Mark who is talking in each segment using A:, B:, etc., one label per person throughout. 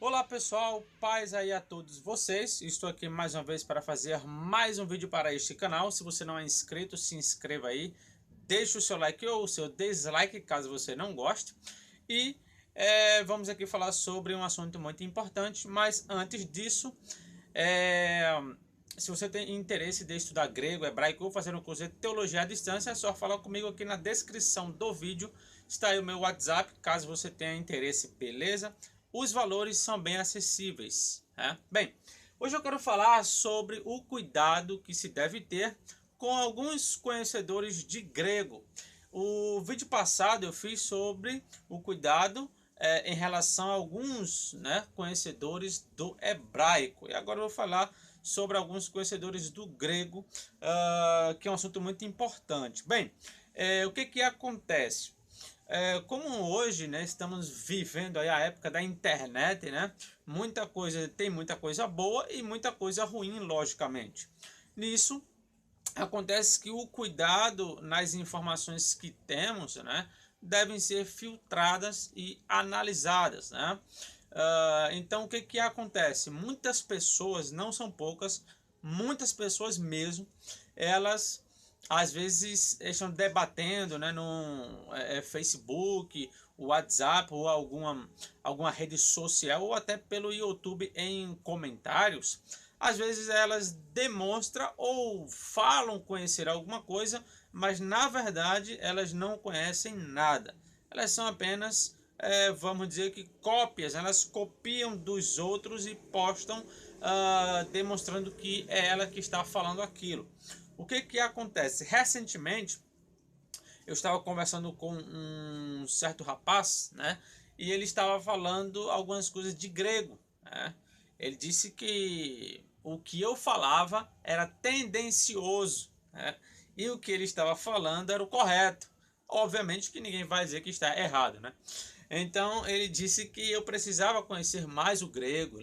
A: Olá pessoal, paz aí a todos vocês. Estou aqui mais uma vez para fazer mais um vídeo para este canal. Se você não é inscrito, se inscreva aí, deixe o seu like ou o seu dislike caso você não goste. E vamos aqui falar sobre um assunto muito importante, mas antes disso, é, se você tem interesse de estudar grego, hebraico ou fazer um curso de teologia à distância, é só falar comigo aqui na descrição do vídeo. Está aí o meu WhatsApp, caso você tenha interesse, beleza? Os valores são bem acessíveis. Bem, hoje eu quero falar sobre o cuidado que se deve ter com alguns conhecedores de grego. O vídeo passado eu fiz sobre o cuidado em relação a alguns conhecedores do hebraico. E agora eu vou falar sobre alguns conhecedores do grego, que é um assunto muito importante. Bem, o que acontece? Como hoje, estamos vivendo aí a época da internet, tem muita coisa boa e muita coisa ruim, logicamente. Nisso, acontece que o cuidado nas informações que temos, devem ser filtradas e analisadas, então, o que acontece? Muitas pessoas, não são poucas, muitas pessoas mesmo, elas às vezes estão debatendo, no Facebook, WhatsApp ou alguma rede social ou até pelo YouTube em comentários. Às vezes elas demonstram ou falam conhecer alguma coisa, mas na verdade elas não conhecem nada. Elas são apenas, vamos dizer que cópias, elas copiam dos outros e postam, demonstrando que é ela que está falando aquilo. O que acontece? Recentemente, eu estava conversando com um certo rapaz, e ele estava falando algumas coisas de grego, Ele disse que o que eu falava era tendencioso, e o que ele estava falando era o correto. Obviamente que ninguém vai dizer que está errado, Então ele disse que eu precisava conhecer mais o grego,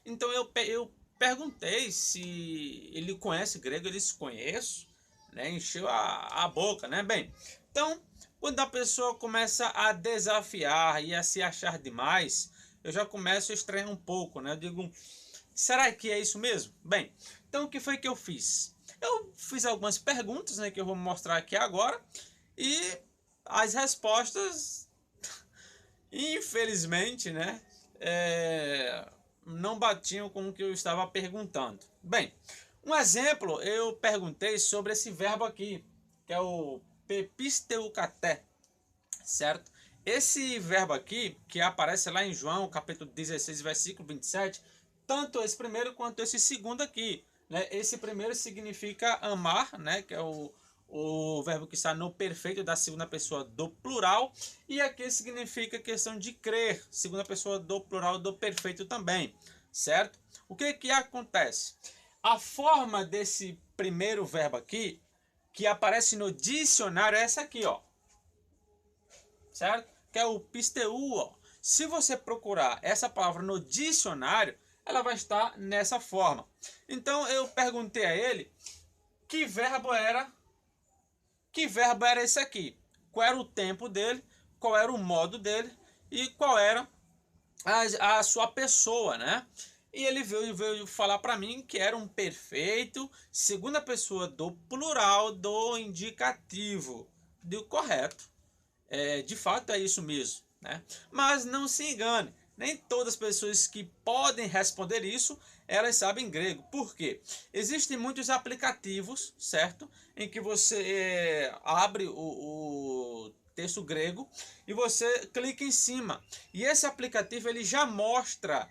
A: Então eu perguntei se ele conhece grego, ele disse conheço, Encheu a boca, Bem, então quando a pessoa começa a desafiar e a se achar demais, eu já começo a estranhar um pouco, Eu digo, será que é isso mesmo? Bem, então o que foi que eu fiz? Eu fiz algumas perguntas, que eu vou mostrar aqui agora, e as respostas, infelizmente, não batiam com o que eu estava perguntando. Bem, um exemplo, eu perguntei sobre esse verbo aqui, que é o pepisteukaté, certo? Esse verbo aqui, que aparece lá em João, capítulo 16, versículo 27, tanto esse primeiro quanto esse segundo aqui, Esse primeiro significa amar, que é o verbo que está no perfeito da segunda pessoa do plural, e aqui significa questão de crer, segunda pessoa do plural do perfeito também, certo? O que acontece? A forma desse primeiro verbo aqui, que aparece no dicionário, é essa aqui, ó, certo? Que é o pisteu, ó. Se você procurar essa palavra no dicionário, ela vai estar nessa forma. Então eu perguntei a ele que verbo era esse aqui, qual era o tempo dele, qual era o modo dele e qual era a sua pessoa, E ele veio falar para mim que era um perfeito segunda pessoa do plural do indicativo. Deu correto. De fato é isso mesmo, Mas não se engane, nem todas as pessoas que podem responder isso, elas sabem grego. Por quê? Existem muitos aplicativos, certo? Em que você abre o texto grego e você clica em cima. E esse aplicativo ele já mostra,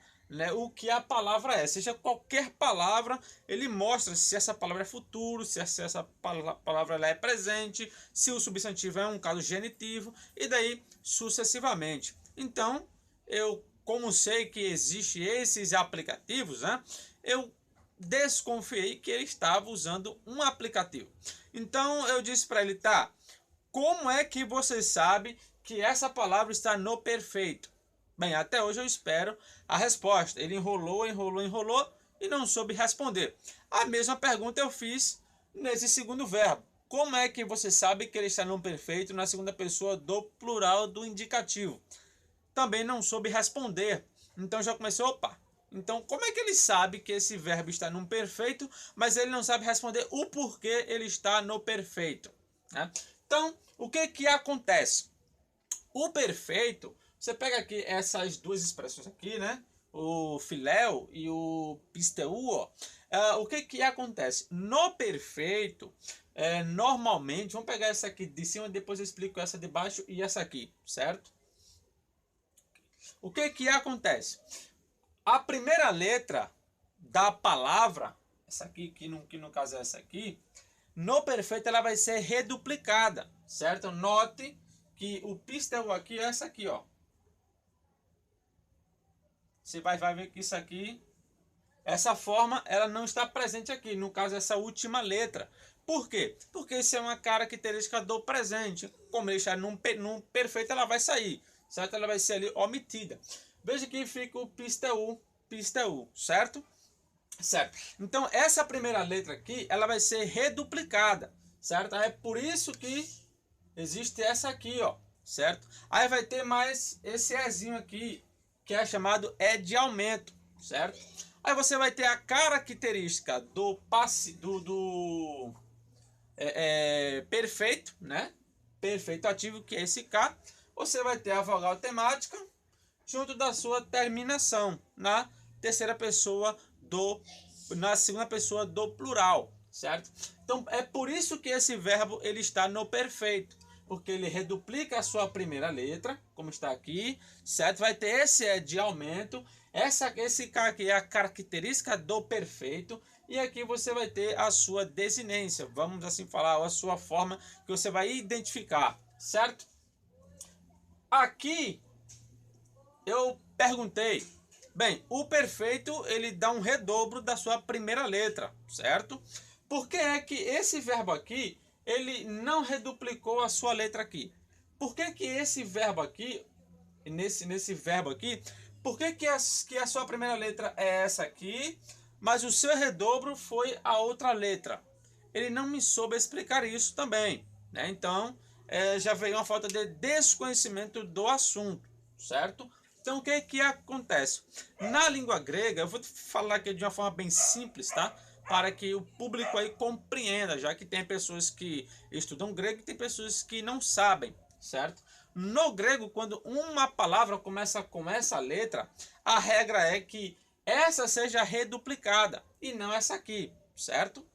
A: o que a palavra é, seja qualquer palavra, ele mostra se essa palavra é futuro, se essa palavra ela é presente, se o substantivo é um caso genitivo e daí sucessivamente. Então, como sei que existe esses aplicativos, eu desconfiei que ele estava usando um aplicativo. Então eu disse para ele, tá, como é que você sabe que essa palavra está no perfeito? Bem, até hoje eu espero a resposta. Ele enrolou e não soube responder. A mesma pergunta eu fiz nesse segundo verbo. Como é que você sabe que ele está no perfeito na segunda pessoa do plural do indicativo? Também não soube responder. Então já começou, opa. Então como é que ele sabe que esse verbo está no perfeito, mas ele não sabe responder o porquê ele está no perfeito, né? Então, o que que acontece? O perfeito, você pega aqui essas duas expressões aqui, né? O filéu e o pisteuo. O que que acontece? No perfeito, normalmente, vamos pegar essa aqui de cima, depois eu explico essa de baixo e essa aqui, certo? O que que acontece? A primeira letra da palavra, essa aqui, que no caso é essa aqui, no perfeito ela vai ser reduplicada, certo? Note que o pisteu aqui é essa aqui, ó. Você vai ver que isso aqui, essa forma, ela não está presente aqui, no caso essa última letra. Por quê? Porque isso é uma característica do presente. Como ele está num perfeito, ela vai sair, certo? Ela vai ser ali omitida. Veja que fica o pisteu, certo? Certo. Então, essa primeira letra aqui, ela vai ser reduplicada, certo? É por isso que existe essa aqui, ó, certo? Aí vai ter mais esse Ezinho aqui, que é chamado E de aumento, certo? Aí você vai ter a característica do perfeito, né? Perfeito ativo, que é esse K. Você vai ter a vogal temática junto da sua terminação na segunda pessoa do plural, certo? Então é por isso que esse verbo ele está no perfeito, porque ele reduplica a sua primeira letra, como está aqui, certo? Vai ter esse de aumento, esse K aqui é a característica do perfeito, e aqui você vai ter a sua desinência, vamos assim falar, a sua forma que você vai identificar, certo? Aqui eu perguntei, bem, o perfeito ele dá um redobro da sua primeira letra, certo? Por que é que esse verbo aqui, ele não reduplicou a sua letra aqui? Por que que esse verbo aqui, nesse verbo aqui, por que que a sua primeira letra é essa aqui, mas o seu redobro foi a outra letra? Ele não me soube explicar isso também, né? Então, já veio uma falta de desconhecimento do assunto, certo? Então, o que que acontece? Na língua grega, eu vou falar aqui de uma forma bem simples, tá? Para que o público aí compreenda, já que tem pessoas que estudam grego e tem pessoas que não sabem, certo? No grego, quando uma palavra começa com essa letra, a regra é que essa seja reduplicada e não essa aqui, certo?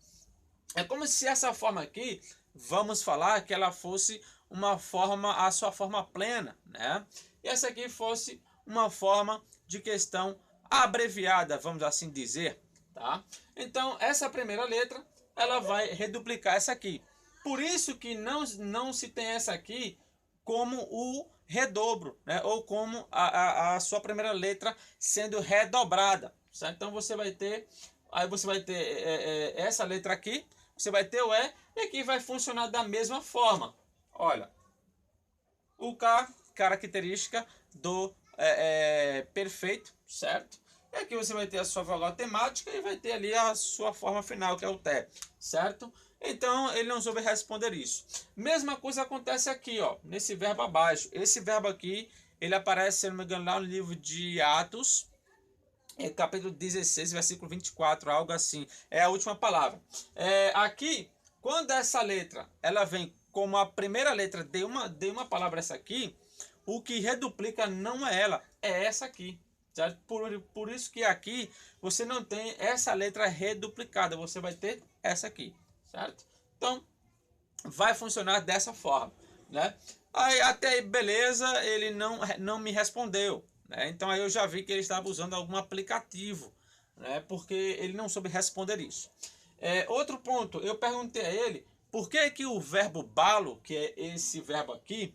A: É como se essa forma aqui, vamos falar que ela fosse uma forma, a sua forma plena, né? E essa aqui fosse uma forma de questão abreviada, vamos assim dizer, tá? Então, essa primeira letra, ela vai reduplicar essa aqui. Por isso que não se tem essa aqui como o redobro, né? Ou como a sua primeira letra sendo redobrada, certo? Então, você vai ter, aí você vai ter essa letra aqui, você vai ter o E, e aqui vai funcionar da mesma forma. Olha, o K, característica do perfeito, certo? E aqui você vai ter a sua vogal temática e vai ter ali a sua forma final, que é o T, certo? Então, ele não soube responder isso. Mesma coisa acontece aqui, ó, nesse verbo abaixo. Esse verbo aqui, ele aparece, se não me engano, lá no livro de Atos, capítulo 16, versículo 24, algo assim. É a última palavra. Aqui, quando essa letra ela vem como a primeira letra de uma palavra, essa aqui, o que reduplica não é ela, é essa aqui. Certo? Por isso que aqui você não tem essa letra reduplicada, você vai ter essa aqui. Certo? Então, vai funcionar dessa forma. Né? Aí até aí, beleza, ele não me respondeu. Né? Então aí eu já vi que ele estava usando algum aplicativo, né? Porque ele não soube responder isso. Outro ponto, eu perguntei a ele por que que o verbo balo, que é esse verbo aqui,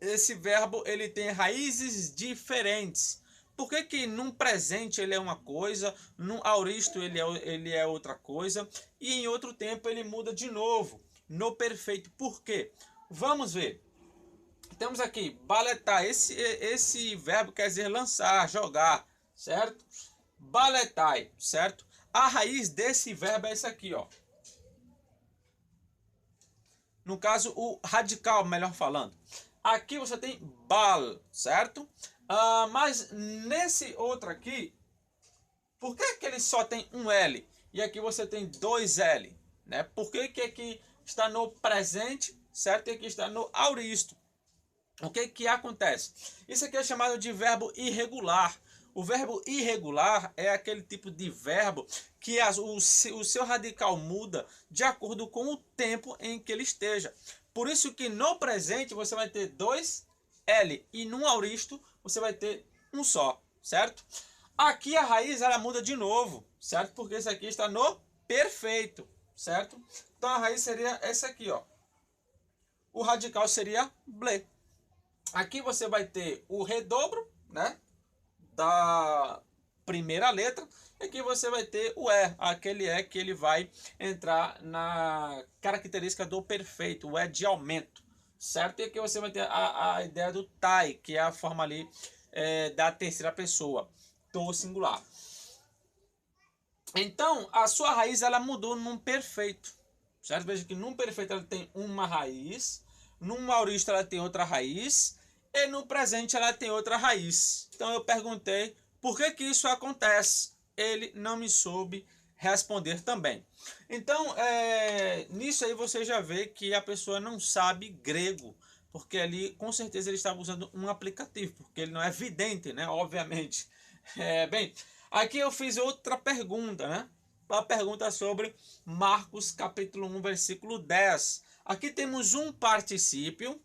A: esse verbo ele tem raízes diferentes. Por que que num presente ele é uma coisa, num auristo ele é outra coisa, e em outro tempo ele muda de novo, no perfeito? Por quê? Vamos ver. Temos aqui, baletar, esse verbo quer dizer lançar, jogar, certo? Baletai, certo? A raiz desse verbo é esse aqui, ó. No caso, o radical, melhor falando. Aqui você tem bal, certo? Mas nesse outro aqui, por que que ele só tem um L e aqui você tem dois L? Né? Por que que aqui está no presente, certo? E aqui está no auristo. O que que acontece? Isso aqui é chamado de verbo irregular. O verbo irregular é aquele tipo de verbo que o seu radical muda de acordo com o tempo em que ele esteja. Por isso que no presente você vai ter dois L e no auristo você vai ter um só, certo? Aqui a raiz ela muda de novo, certo? Porque isso aqui está no perfeito, certo? Então a raiz seria essa aqui, ó. O radical seria ble. Aqui você vai ter o redobro, né, da primeira letra. E aqui você vai ter o E, aquele E que ele vai entrar na característica do perfeito, o E de aumento, certo? E aqui você vai ter a ideia do tai, que é a forma ali da terceira pessoa, do singular. Então, a sua raiz ela mudou num perfeito, certo? Veja que num perfeito ela tem uma raiz, num auristo ela tem outra raiz, e no presente ela tem outra raiz. Então eu perguntei por que que isso acontece. Ele não me soube responder também. Então, nisso aí você já vê que a pessoa não sabe grego, porque ali com certeza ele estava usando um aplicativo, porque ele não é vidente, né? Obviamente. Bem, aqui eu fiz outra pergunta, né? Uma pergunta sobre Marcos capítulo 1, versículo 10. Aqui temos um particípio.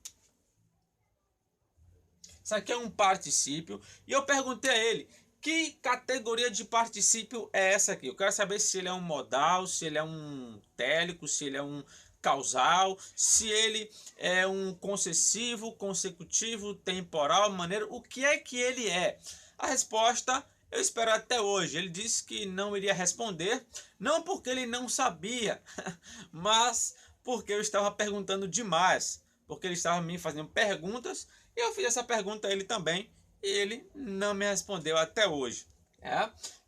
A: Isso aqui é um particípio. E eu perguntei a ele, que categoria de particípio é essa aqui? Eu quero saber se ele é um modal, se ele é um télico, se ele é um causal, se ele é um concessivo, consecutivo, temporal, maneiro. O que é que ele é? A resposta eu espero até hoje. Ele disse que não iria responder, não porque ele não sabia, mas porque eu estava perguntando demais, porque ele estava me fazendo perguntas e eu fiz essa pergunta a ele também e ele não me respondeu até hoje.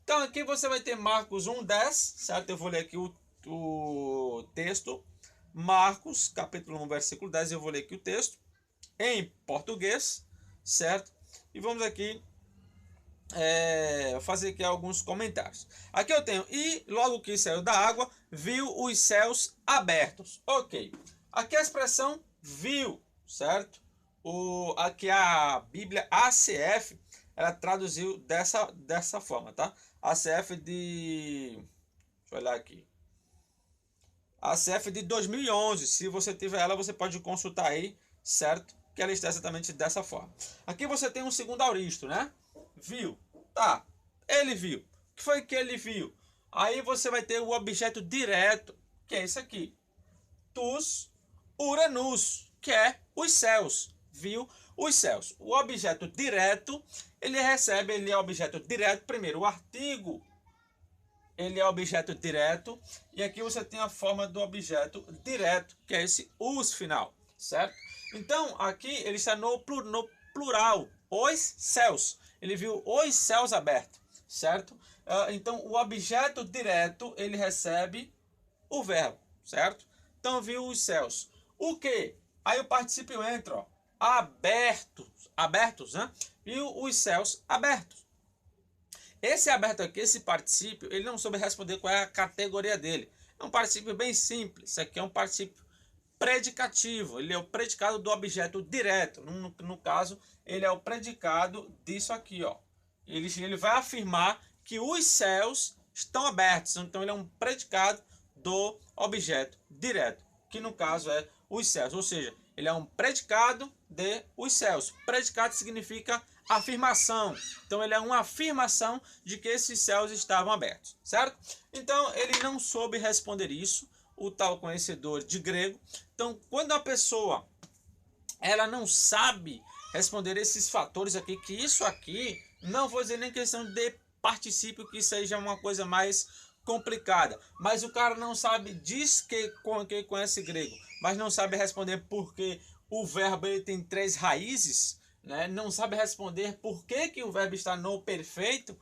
A: Então aqui você vai ter Marcos 1:10, certo? Eu vou ler aqui o texto. Marcos capítulo 1, versículo 10, eu vou ler aqui o texto em português, certo? E vamos aqui fazer aqui alguns comentários. Aqui eu tenho, e logo que saiu da água, viu os céus abertos. Ok. Aqui a expressão viu, certo? Aqui a Bíblia ACF, ela traduziu dessa forma, tá? ACF de... Deixa eu olhar aqui. ACF de 2011. Se você tiver ela, você pode consultar aí, certo? Que ela está exatamente dessa forma. Aqui você tem um segundo auristo, né? Viu. Tá. Ele viu. O que foi que ele viu? Aí você vai ter o objeto direto, que é esse aqui. Tus Uranus, que é os céus. Viu os céus. O objeto direto, ele é objeto direto. Primeiro, o artigo, ele é objeto direto. E aqui você tem a forma do objeto direto, que é esse us final, certo? Então, aqui ele está no plural, os céus. Ele viu os céus abertos, certo? Então, o objeto direto, ele recebe o verbo, certo? Então, viu os céus. O que? Aí o particípio entra, ó, abertos, né? Viu os céus abertos. Esse aberto aqui, esse particípio, ele não soube responder qual é a categoria dele. É um particípio bem simples. Isso aqui é um particípio predicativo. Ele é o predicado do objeto direto. No caso, ele é o predicado disso aqui, ó. Ele vai afirmar que os céus estão abertos. Então, ele é um predicado do objeto direto, que no caso é os céus. Ou seja, ele é um predicado de os céus. Predicado significa afirmação. Então ele é uma afirmação de que esses céus estavam abertos, certo? Então ele não soube responder isso, o tal conhecedor de grego. Então quando a pessoa ela não sabe responder esses fatores aqui, que isso aqui, não vou dizer nem questão de particípio, que seja uma coisa mais complicada, mas o cara não sabe, diz que conhece grego, mas não sabe responder porque o verbo ele tem três raízes, né? Não sabe responder por que o verbo está no perfeito.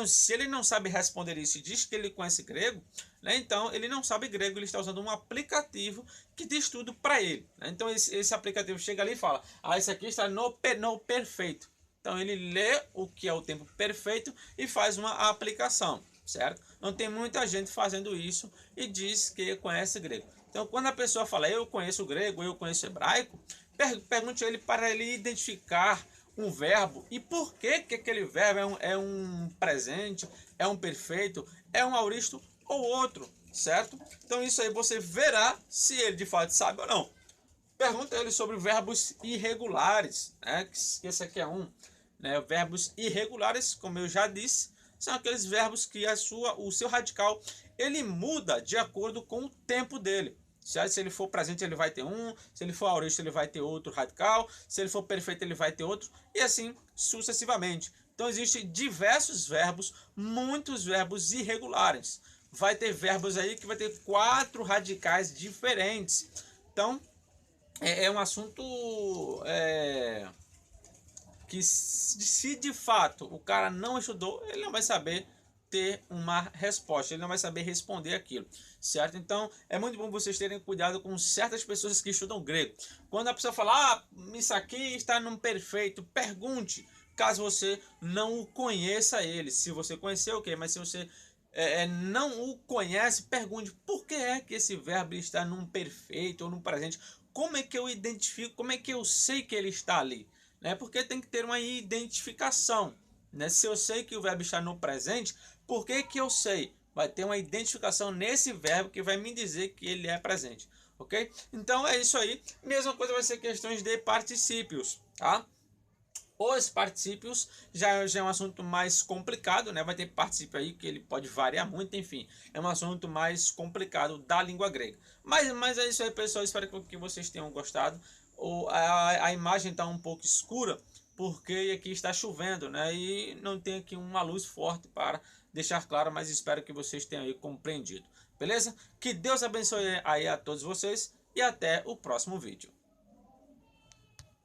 A: Se ele não sabe responder isso e diz que ele conhece grego, né? Então ele não sabe grego, ele está usando um aplicativo que diz tudo para ele, né? Então esse aplicativo chega ali e fala, esse aqui está no perfeito. Então ele lê o que é o tempo perfeito e faz uma aplicação, certo? Não tem muita gente fazendo isso e diz que conhece grego. Então quando a pessoa fala eu conheço grego, eu conheço hebraico, pergunte a ele para ele identificar um verbo e por que aquele verbo é um presente, é um perfeito, é um auristo ou outro, certo? Então isso aí você verá se ele de fato sabe ou não. Pergunta ele sobre verbos irregulares, né? Que esse aqui é um, né? Verbos irregulares, como eu já disse, são aqueles verbos que o seu radical ele muda de acordo com o tempo dele. Certo? Se ele for presente, ele vai ter um. Se ele for auristo, ele vai ter outro radical. Se ele for perfeito, ele vai ter outro. E assim sucessivamente. Então, existem diversos verbos, muitos verbos irregulares. Vai ter verbos aí que vai ter 4 radicais diferentes. Então, é um assunto que se de fato o cara não estudou, ele não vai saber ter uma resposta, ele não vai saber responder aquilo, certo? Então é muito bom vocês terem cuidado com certas pessoas que estudam grego. Quando a pessoa fala, isso aqui está num perfeito, pergunte, caso você não o conheça ele. Se você conhecer, ok, mas se você não o conhece, pergunte por que é que esse verbo está num perfeito ou num presente. Como é que eu identifico, como é que eu sei que ele está ali? Né? Porque tem que ter uma identificação. Né? Se eu sei que o verbo está no presente, por que eu sei? Vai ter uma identificação nesse verbo que vai me dizer que ele é presente. Ok? Então é isso aí. Mesma coisa vai ser questões de particípios. Tá? Os particípios já é um assunto mais complicado, né? Vai ter particípio aí que ele pode variar muito, enfim. É um assunto mais complicado da língua grega. Mas é isso aí, pessoal. Espero que vocês tenham gostado. A imagem está um pouco escura porque aqui está chovendo, né? E não tem aqui uma luz forte para deixar claro, mas espero que vocês tenham aí compreendido. Beleza? Que Deus abençoe aí a todos vocês e até o próximo vídeo.